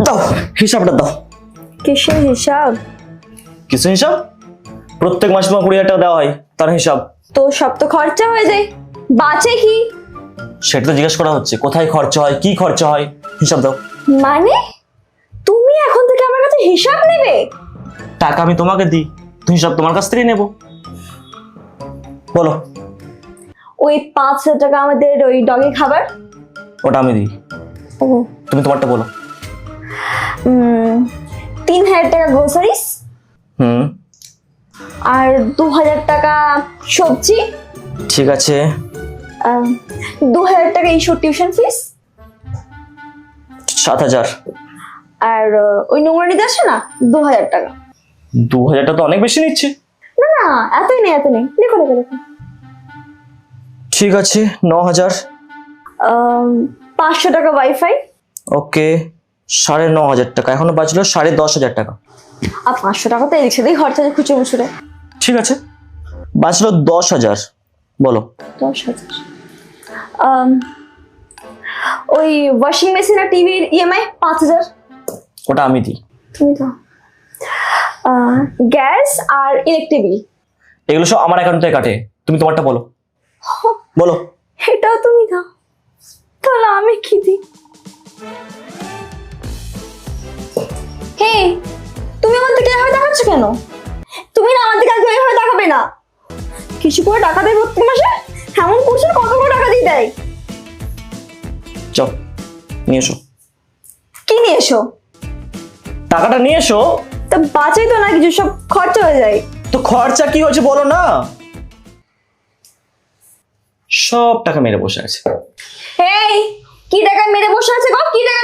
দাও হিসাবটা দাও। কিসের হিসাব? কিছু হিসাব? প্রত্যেক মাসে তোমার 20,000 টাকা দেওয়া হয়, তার হিসাব। তো সব তো খরচা হয়ে যায়, বাঁচে কি? সেটা তো জিজ্ঞেস করা হচ্ছে, কোথায় খরচা হয়, কি খরচা হয়, হিসাব দাও। মানে তুমি এখন থেকে আমার কাছে হিসাব নেবে? টাকা আমি তোমাকে দিই, তুমি হিসাব তোমার কাছ থেকেই নেবো। বলো। ওই 5,000 টাকা আমাদের ওই ডগের খাবার। ওটা আমি দিই। ও, তুমি তোমারটা বলো। 3,000 টাকা গ্রোসারিস, হুম, আর 2,000 টাকা সবজি, ঠিক আছে। 2,000 টাকা ইস্যু টিউশন ফিস, 7,000। আর ওই নোংরা নিতে আসে না 2,000 টাকা। 2,000 টাকা তো অনেক বেশি নিচ্ছে। না না, এতই নেই, লেখো লেখো লেখো। ঠিক আছে, 9,000। 500 টাকা ওয়াইফাই, ওকে, 9,500 টাকা, এখনো বাঁচলো 10,500 টাকা। আর 500 টাকা তো একসাথেই খরচা আছে খুচরো মুচুরে। ঠিক আছে, বাঁচলো 10,000। বলো। 10,000। ওই ওয়াশিং মেশিন আর টিভির ইএমআই 5,000। ওটা আমি দিই। তুমি দাও। গ্যাস আর ইলেকট্রিক বিল, এগুলো সব আমার অ্যাকাউন্ট থেকে কাটে, তুমি তোমারটা বলো। বলো। এটাও তুমি দাও। তাহলে আমি কি দিই? হে, তুমি আমার দিকে এভাবে দেখাচ্ছ কেন? তুমি না আমার দিকে একদম এভাবে দেখাবে না। কিছু করে টাকা দেয় প্রত্যেক মাসে, এমন করছো কত করে টাকা দিয়ে দেয়। চল নিয়ে এসো, কি নিয়ে এসো? টাকাটা নিয়ে এসো। তা বাঁচাই তো না, কিছু সব খরচা হয়ে যায়। তো খরচা কি হয়েছে বলো না। সব টাকা মেরে বসে আছে। এই, কি টাকা মেরে বসে আছে গো? কি টাকা